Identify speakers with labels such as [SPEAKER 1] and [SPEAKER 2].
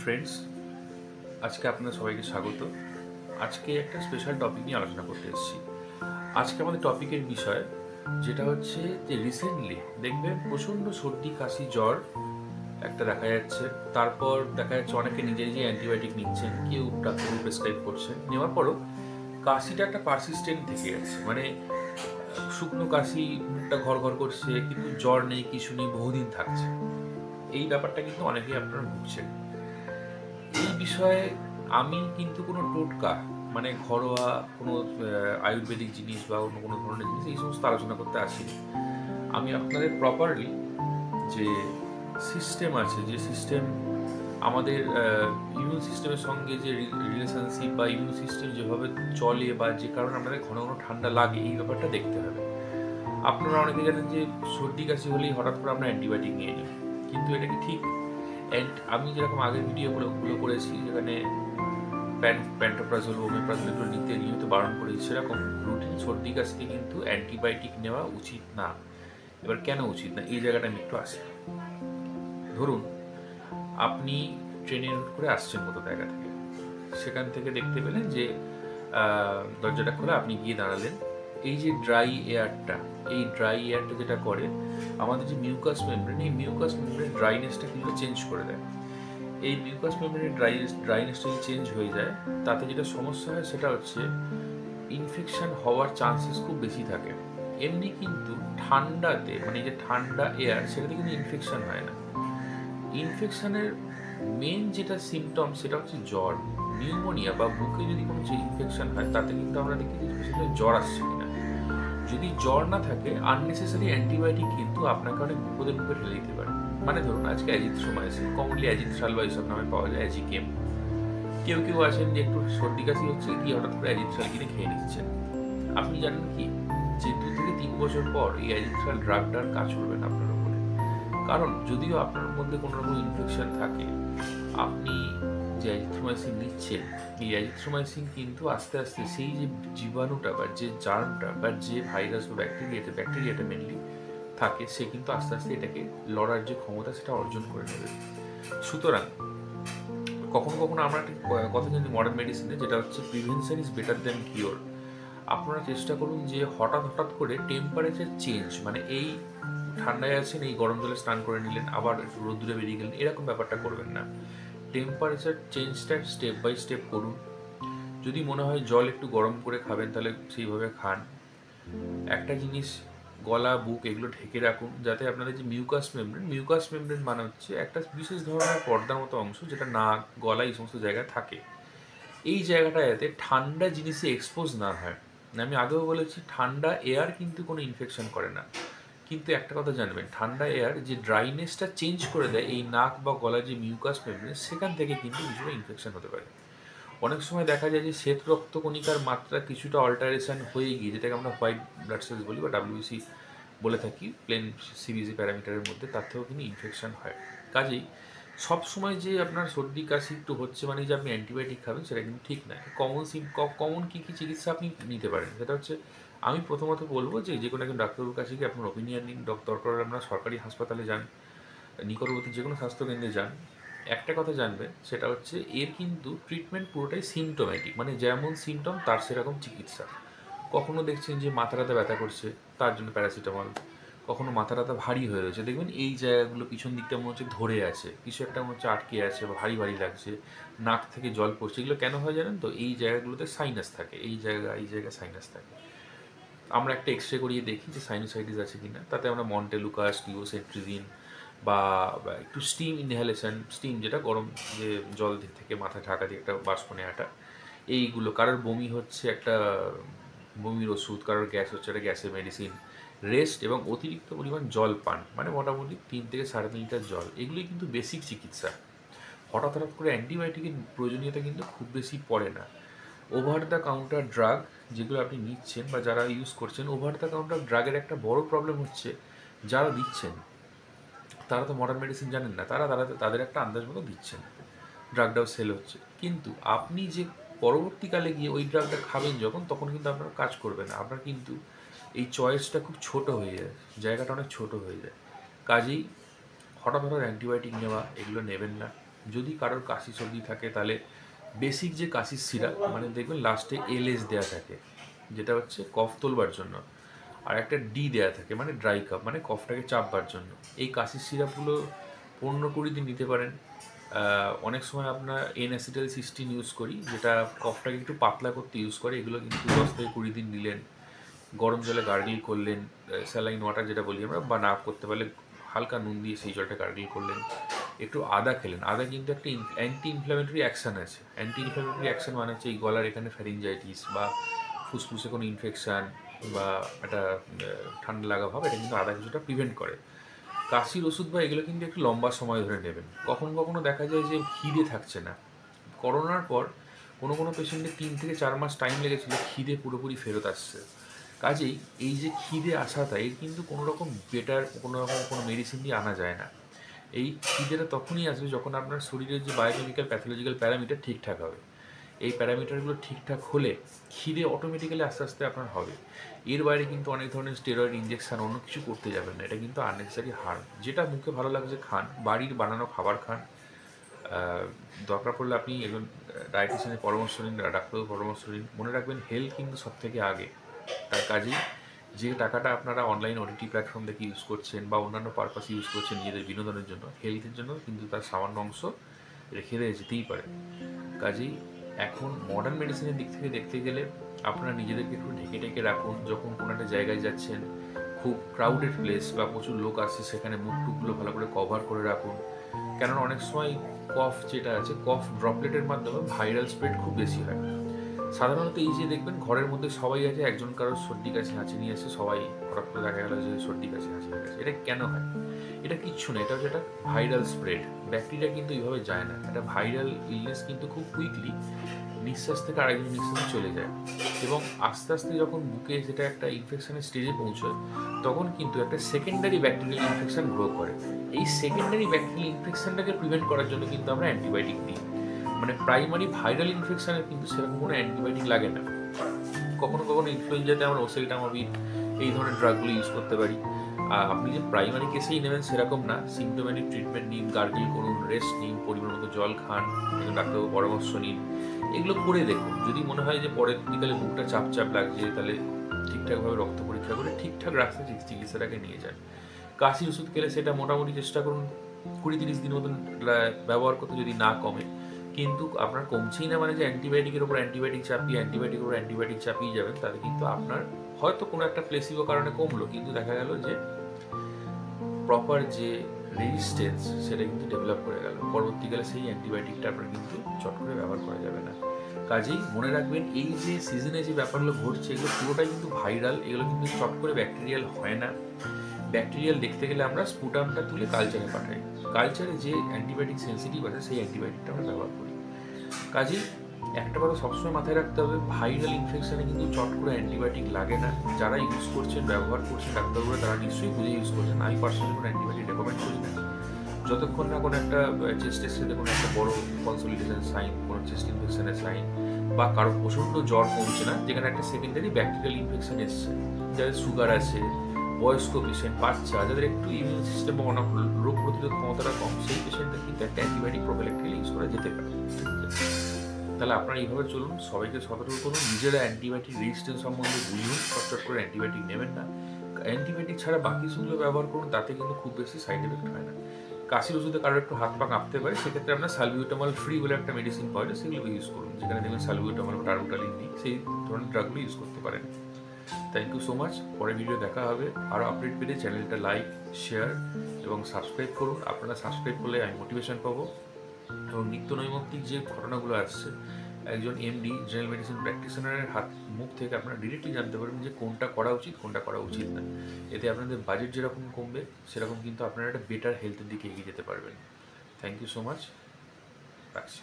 [SPEAKER 1] Friends, আজকে আপনাদের সবাইকে স্বাগত। আজকে একটা স্পেশাল টপিক নিয়ে আলোচনা করতে এসেছি। আজকে আমাদের টপিকের বিষয় যেটা হচ্ছে যে রিসেন্টলি দেখবেন প্রচণ্ড সর্দি কাশি জ্বর একটা দেখা যাচ্ছে। তারপর দেখা যাচ্ছে অনেকে নিজে নিজে অ্যান্টিবায়োটিক নিচ্ছেন, কেউ ডাক্তার প্রেসক্রাইব করছেন, নেওয়ার পরও কাশিটা একটা পারসিস্টেন্ট থেকে যাচ্ছে। মানে শুকনো কাশি, মুখটা ঘর ঘর করছে, কিন্তু জ্বর নেই, কিছু নেই, বহুদিন থাকছে। এই ব্যাপারটা কিন্তু অনেকেই আপনারা ভুগছেন। এই বিষয়ে আমি কিন্তু কোনো টোটকা মানে ঘরোয়া কোনো আয়ুর্বেদিক জিনিস বা অন্য কোনো ধরনের জিনিস এই সমস্ত আলোচনা করতে আসিনি। আমি আপনাদের প্রপারলি যে সিস্টেম আছে, যে সিস্টেম আমাদের ইমিউন সিস্টেমের সঙ্গে যে রিলেশনশিপ বা ইমিউন সিস্টেম যেভাবে চলে বা যে কারণে আমাদের ঘন ঘন ঠান্ডা লাগে, এই ব্যাপারটা দেখতে হবে। আপনারা অনেকে জানেন যে সর্দি কাশি হলেই হঠাৎ করে আমরা অ্যান্টিবায়োটিক নিয়ে নিই, কিন্তু এটা কি ঠিক? অ্যান্ড আমি যেরকম আগের ভিডিওগুলো করেছি, যেখানে প্যান্টোপ্রাজোল, ওমেপ্রাজোল এগুলো নিতে নিয়মিত বারণ করেছি, সেরকম রুটিন সর্দি কাশিতে কিন্তু অ্যান্টিবায়োটিক নেওয়া উচিত না। এবার কেন উচিত না, এই জায়গাটা আমি একটু আসি। ধরুন আপনি ট্রেনে করে আসছেন কোথাও জায়গা থেকে, সেখান থেকে দেখতে পেলেন যে দরজাটা খোলা, আপনি গিয়ে দাঁড়ালেন। এই যে ড্রাই এয়ারটা, এই ড্রাই এয়ারটা যেটা করে, আমাদের যে মিউকাস মেমব্রেন, এই মিউকাস মেমব্রেন ড্রাইনেসটা কিন্তু চেঞ্জ করে দেয়। এই মিউকাস মেমব্রেনের ড্রাইনেসটা যদি চেঞ্জ হয়ে যায়, তাতে যেটা সমস্যা হয় সেটা হচ্ছে ইনফেকশন হওয়ার চান্সেস খুব বেশি থাকে। এমনি কিন্তু ঠান্ডাতে, মানে যে ঠান্ডা এয়ার, সেটাতে কিন্তু ইনফেকশন হয় না। ইনফেকশনের মেন যেটা সিমটম সেটা হচ্ছে জ্বর, নিউমোনিয়া বা বুকে যদি কোনো যে ইনফেকশন হয়, তাতে কিন্তু আমরা দেখি যে সেটা জ্বর আসছে কিনা। যদি জ্বর না থাকে, আননেসেসারি অ্যান্টিবায়োটিক কিন্তু আপনাকে অনেক বিপদের মুখে ঠেলে দিতে পারে। মানে ধরুন আজকে অ্যাজিথ্রোমাইসিন, কমনলি অ্যাজিথ্রাল বা এইসব নামে পাওয়া যায়, অ্যাজিকেম। কেউ কেউ আছেন যে একটু সর্দি কাশি হচ্ছে, কি হঠাৎ করে অ্যাজিথ্রাল কিনে খেয়ে নিচ্ছেন। আপনি জানেন কি যে 2 থেকে 3 বছর পর এই অ্যাজিথ্রাল ড্রাগটার কাজ করবে না আপনার উপরে। কারণ যদিও আপনার মধ্যে কোনো রকম ইনফেকশন থাকে, আপনি যে অ্যাজিথ্রোমাইসিন নিচ্ছেন, এই অ্যাজিথ্রোমাইসিন কিন্তু আস্তে আস্তে সেই যে জীবাণুটা বা যে জার্মটা বা যে ভাইরাস বা ব্যাকটেরিয়াটা মেনলি থাকে, সে কিন্তু আস্তে আস্তে এটাকে লড়ার যে ক্ষমতা সেটা অর্জন করে নেবে। সুতরাং কখনো কখনো আমরা একটা কথা জানি মডার্ন মেডিসিনে, যেটা হচ্ছে prevention is better than cure. আপনারা চেষ্টা করুন যে হঠাৎ হঠাৎ করে টেম্পারেচার চেঞ্জ, মানে এই ঠান্ডায় আছেন, এই গরম জলে স্নান করে নিলেন, আবার রোদ্দুরে বেরিয়ে গেলেন, এরকম ব্যাপারটা করবেন না। টেম্পারেচার চেঞ্জটা স্টেপ বাই স্টেপ করুন। যদি মনে হয় জল একটু গরম করে খাবেন, তাহলে সেইভাবে খান। একটা জিনিস, গলা বুক এগুলো ঢেকে রাখুন, যাতে আপনাদের যে মিউকাস মেমব্রেন মানে হচ্ছে একটা বিশেষ ধরনের পর্দার মতো অংশ, যেটা নাক, গলা এই সমস্ত জায়গায় থাকে। এই জায়গাটা যাতে ঠান্ডা জিনিসে এক্সপোজ না হয়। আমি আগেও বলেছি, ঠান্ডা এয়ার কিন্তু কোনো ইনফেকশন করে না। কিন্তু একটা কথা জানবেন, ঠান্ডা এয়ার যে ড্রাইনেসটা চেঞ্জ করে দেয়, এই নাক বা গলার যে মিউকাস মেমব্রেন, সেখান থেকে কিন্তু কিছুটা ইনফেকশন হতে পারে। অনেক সময় দেখা যায় যে শ্বেত রক্তকণিকার মাত্রা কিছুটা অল্টারেশন হয়ে গিয়ে, যেটাকে আমরা হোয়াইট ব্লাড সেলস বলি বা ডাব্লিউবিসি বলে থাকি প্লেন সিবিসি প্যারামিটারের মধ্যে, তার থেকেও কিন্তু ইনফেকশন হয়। কাজেই সবসময় যে আপনার সর্দি কাশি একটু হচ্ছে মানে যে আপনি অ্যান্টিবায়োটিক খাবেন, সেটা কিন্তু ঠিক না। কমন কী কী চিকিৎসা আপনি নিতে পারেন, সেটা হচ্ছে, আমি প্রথমত বলবো যে কোনো একজন ডাক্তারবাবুর কাছে গিয়ে আপনার ওপিনিয়ন নিন। দরকার হলে আপনারা সরকারি হাসপাতালে যান, নিকটবর্তী যে কোনো স্বাস্থ্যকেন্দ্রে যান। একটা কথা জানবেন, সেটা হচ্ছে এর কিন্তু ট্রিটমেন্ট পুরোটাই সিমটোম্যাটিক, মানে যেমন সিমটম তার সেরকম চিকিৎসা। কখনো দেখছেন যে মাথা ব্যথা ব্যথা করছে, তার জন্য প্যারাসিটামল। কখনো মাথা ব্যথা ভারী হয়ে রয়েছে, দেখবেন এই জায়গাগুলো পিছন দিকটা মনে হচ্ছে ধরে আছে, কিছু একটা মনে হচ্ছে আটকে আছে বা ভারী ভারী লাগছে, নাক থেকে জল পড়ছে। এগুলো কেন হয় জানেন তো? এই জায়গাগুলোতে সাইনাস থাকে, এই জায়গায় সাইনাস থাকে। আমরা একটা এক্স রে করিয়ে দেখি যে সাইনোসাইটিস আছে কিনা। তাতে আমরা মন্টেলুকাস, লিওসেট্রিজিন বা একটু স্টিম ইনহেলেশন, স্টিম যেটা গরম যে জল থেকে মাথা ঢাকা দিয়ে একটা বাষ্প নেওয়াটা, এইগুলো। কারোর বমি হচ্ছে, একটা বমির ওষুধ, কারোর গ্যাস হচ্ছে, একটা গ্যাসের মেডিসিন, রেস্ট এবং অতিরিক্ত পরিমাণ জল পান, মানে মোটামুটি 3 থেকে 3.5 লিটার জল, এগুলোই কিন্তু বেসিক চিকিৎসা। হঠাৎ হঠাৎ করে অ্যান্টিবায়োটিকের প্রয়োজনীয়তা কিন্তু খুব বেশি পড়ে না। ওভার দ্য কাউন্টার ড্রাগ যেগুলো আপনি নিচ্ছেন বা যারা ইউজ করছেন, ওভার দ্য কাউন্টার ড্রাগের একটা বড় প্রবলেম হচ্ছে, যারা দিচ্ছেন তারা তো মডার্ন মেডিসিন জানেন না, তারা তাদের একটা আন্দাজ মতো দিচ্ছেন, ড্রাগটাও সেল হচ্ছে। কিন্তু আপনি যে পরবর্তীকালে গিয়ে ওই ড্রাগটা খাবেন যখন, তখন কিন্তু আপনার কাজ করবে না। আপনার কিন্তু এই চয়েসটা খুব ছোট হয়ে যায়, জায়গাটা অনেক ছোট হয়ে যায়। কাজেই হঠাৎ হঠাৎ অ্যান্টিবায়োটিক নেওয়া, এগুলো নেবেন না। যদি কারোর কাশি সর্দি থাকে তাহলে বেসিক যে কাশির সিরাপ, মানে দেখবেন লাস্টে এলএস দেওয়া থাকে, যেটা হচ্ছে কফ তোলবার জন্য, আর একটা ডি দেওয়া থাকে মানে ড্রাই কাপ, মানে কফটাকে চাপবার জন্য। এই কাশির সিরাপগুলো 15-20 দিন নিতে পারেন। অনেক সময় আপনার N-অ্যাসিটাইলসিস্টিন ইউজ করি, যেটা কফটাকে একটু পাতলা করতে ইউজ করে। এগুলো কিন্তু 10 থেকে 20 দিন নিলেন, গরম জলে গার্গিল করলেন, স্যালাইন ওয়াটার যেটা বলি আমরা, বা না করতে পারলে হালকা নুন দিয়ে সেই জলটা গার্গিল করলেন, একটু আদা খেলেন। আদা কিন্তু একটা অ্যান্টি ইনফ্ল্যামেটরি অ্যাকশান আছে। অ্যান্টি ইনফ্ল্যামেটরি অ্যাকশান মানে হচ্ছে এই গলার এখানে ফ্যারিঞ্জাইটিস বা ফুসফুসে কোনো ইনফেকশান বা একটা ঠান্ডা লাগা ভাব, এটা কিন্তু আদা কিছুটা প্রিভেন্ট করে। কাশির ওষুধ বা এগুলো কিন্তু একটু লম্বা সময় ধরে নেবেন। কখনো কখনো দেখা যায় যে খিদে থাকছে না। করোনার পর কোনো কোনো পেশেন্টের 3 থেকে 4 মাস টাইম লেগেছিলো খিদে পুরোপুরি ফেরত আসছে। কাজেই এই যে খিদে আসাটা, এর কিন্তু কোনো রকম বেটার কোনো রকম কোনো মেডিসিন দিয়ে আনা যায় না। এই খিদেটা তখনই আসবে যখন আপনার শরীরের যে বায়োকেমিক্যাল প্যাথোলজিক্যাল প্যারামিটার ঠিকঠাক হবে। এই প্যারামিটারগুলো ঠিকঠাক হলে খিদে অটোমেটিক্যালি আস্তে আস্তে আপনার হবে। এর বাইরে কিন্তু অনেক ধরনের স্টেরয়েড ইঞ্জেকশন অন্য কিছু করতে যাবেন না, এটা কিন্তু আননেসেসারি হার্ম। যেটা মুখে ভালো লাগছে খান, বাড়ির বানানো খাবার খান। দরকার পড়লে আপনি একজন ডায়েটিশিয়ানের পরামর্শ নিন, ডাক্তারের পরামর্শ নিন। মনে রাখবেন হেলথ কিন্তু সব থেকে আগে। তার কাজেই যে টাকাটা আপনারা অনলাইন ওটিটি প্ল্যাটফর্ম থেকে ইউজ করছেন বা অন্যান্য পারপাস ইউজ করছেন নিজেদের বিনোদনের জন্য, হেলথের জন্য কিন্তু তার সামান্য অংশ রেখে দিয়ে যেতেই পারে। কাজেই এখন মডার্ন মেডিসিনের দিক থেকে দেখতে গেলে আপনারা নিজেদেরকে একটু ঢেকে ঢেকে রাখুন। যখন কোনো একটা জায়গায় যাচ্ছেন, খুব ক্রাউডেড প্লেস বা প্রচুর লোক আসছে, সেখানে মুখ টুকগুলো ভালো করে কভার করে রাখুন। কেননা অনেক সময় কফ যেটা আছে, কফ ড্রপলেটের মাধ্যমে ভাইরাল স্প্রেড খুব বেশি হয়। সাধারণত এই যে দেখবেন ঘরের মধ্যে সবাই আছে, একজন কারোর সর্দি কাশি হাঁচি নিয়ে এসে সবাই হঠাৎ করে দেখা গেল যে সর্দি কাশি হাঁচি নিয়ে গেছে। এটা কেন হয়? এটা কিচ্ছু না, এটা হচ্ছে একটা ভাইরাল স্প্রেড। ব্যাকটেরিয়া কিন্তু এইভাবে যায় না। একটা ভাইরাল ইলনেস কিন্তু খুব কুইকলি নিঃশ্বাস থেকে আরেকজন নিঃশ্বাসে চলে যায়, এবং আস্তে আস্তে যখন বুকে সেটা একটা ইনফেকশনের স্টেজে পৌঁছয়, তখন কিন্তু একটা সেকেন্ডারি ব্যাকটেরিয়াল ইনফেকশন গ্রো করে। এই সেকেন্ডারি ব্যাকটেরিয়াল ইনফেকশনটাকে প্রিভেন্ট করার জন্য কিন্তু আমরা অ্যান্টিবায়োটিক দিই। মানে প্রাইমারি ভাইরাল ইনফেকশনের কিন্তু সেরকম কোনো অ্যান্টিবায়োটিক লাগে না। কখনো কখনো ইনফ্লুয়েঞ্জাতে আমরা ওসেলটামাভির এই ধরনের ড্রাগগুলো ইউজ করতে পারি। আপনি যে প্রাইমারি কেসেই নেবেন সেরকম না। সিমটোম্যাটিক ট্রিটমেন্ট নিন, গার্গিল করুন, রেস্ট নিন, পরিমাণ মতো জল খান, ডাক্তারবাবুর পরামর্শ নিন। এগুলো করে দেখুন। যদি মনে হয় যে পরের বিকালে মুখটা চাপ চাপ লাগছে, তাহলে ঠিকঠাকভাবে রক্ত পরীক্ষা করে ঠিকঠাক রাস্তায় চিকিৎসাটাকে নিয়ে যান। কাশির ওষুধ খেলে সেটা মোটামুটি চেষ্টা করুন 20-30 দিন মতন ব্যবহার করতে, যদি না কমে। কিন্তু আপনার কমছেই না মানে যে অ্যান্টিবায়োটিকের ওপর অ্যান্টিবায়োটিক চাপিয়ে অ্যান্টিবায়োটিকের ওপর অ্যান্টিবায়োটিক চাপিয়ে যাবেন, তাহলে কিন্তু আপনার হয়তো কোনো একটা প্লেসিবো কারণে কমলো, কিন্তু দেখা গেল যে প্রপার যে রেজিস্ট্যান্স সেটা কিন্তু ডেভেলপ করে গেল। পরবর্তীকালে সেই অ্যান্টিবায়োটিকটা আপনার কিন্তু চট করে ব্যবহার করা যাবে না। কাজেই মনে রাখবেন এই যে সিজনে যে ব্যাপারগুলো ঘটছে, এগুলো পুরোটাই কিন্তু ভাইরাল। এগুলো কিন্তু চট করে ব্যাকটেরিয়াল হয় না। ব্যাকটেরিয়াল দেখতে গেলে আমরা স্পুটামটা তুলে কালচারে পাঠাই। কালচারে যে অ্যান্টিবায়োটিক সেন্সিটিভ আছে সেই অ্যান্টিবায়োটিকটা আমরা ব্যবহার করি। কাজেই একটা কথা সবসময় মাথায় রাখতে হবে, ভাইরাল ইনফেকশনে কিন্তু চট করে অ্যান্টিবায়োটিক লাগে না। যারা ইউজ করছেন, ব্যবহার করছেন ডাক্তারবাবুরা, তারা নিশ্চয়ই বুঝে ইউজ করছেন। আমি পার্সোনালি কোনো অ্যান্টিবায়োটিক রেকমেন্ড করি না যতক্ষণ না কোনো একটা চেস্ট টেস্টে কোনো একটা বড় কনসলিডেশন সাইন, কোনো চেস্ট ইনফেকশনের সাইন, বা কারো প্রচণ্ড জ্বর কমছে না, যেখানে একটা সেকেন্ডারি ব্যাকটেরিয়াল ইনফেকশন এসছে। যাদের সুগার আছে, বয়স্ক পেশেন্ট, বাচ্চা, যাদের একটু ইমিউন সিস্টেম বা অনেক রোগ প্রতিরোধ ক্ষমতাটা কম, সেই পেশেন্টদের কিন্তু একটা অ্যান্টিবায়োটিক প্রোফিল্যাক্টিক্যালি ইউজ করা যেতে পারে। তাহলে আপনারা এইভাবে চলুন, সবাইকে সতর্ক করুন, নিজেরা অ্যান্টিবায়োটিক রেজিস্ট্যান্স সম্বন্ধে বুঝুন, চটচট করে অ্যান্টিবায়োটিক নেবেন না। অ্যান্টিবায়োটিক ছাড়া বাকি ওষুধগুলো ব্যবহার করুন, তাতে কিন্তু খুব বেশি সাইড এফেক্ট হয় না। কাশির ওষুধে কারোর একটু হাত পা কাঁপতে পারে, সেক্ষেত্রে আপনার সালবিউটামল ফ্রি বলে একটা মেডিসিন পাওয়া যায়, সেগুলো ইউজ করুন। যেখানে দেখবেন সালবিউটামল বা টার্বোটালিন নেই, সেই ধরনের ড্রাগগুলো ইউজ করতে পারেন। Thank you so much. পরের ভিডিও দেখা হবে। আরও আপডেট পেতে চ্যানেলটা লাইক, শেয়ার এবং সাবস্ক্রাইব করুন। আপনারা সাবস্ক্রাইব করলে আমি মোটিভেশন পাবো, এবং নিত্য নৈমিত্তিক যে ঘটনাগুলো আসছে, একজন এমডি জেনারেল মেডিসিন প্র্যাকটিশনারের মুখ থেকে আপনারা ডিরেক্টলি জানতে পারবেন যে কোনটা করা উচিত, কোনটা করা উচিত না। এতে আপনাদের বাজেট যেরকম কমবে, সেরকম কিন্তু আপনারা একটা বেটার হেলথের দিকে এগিয়ে যেতে পারবেন। Thank you so much. রাখছি।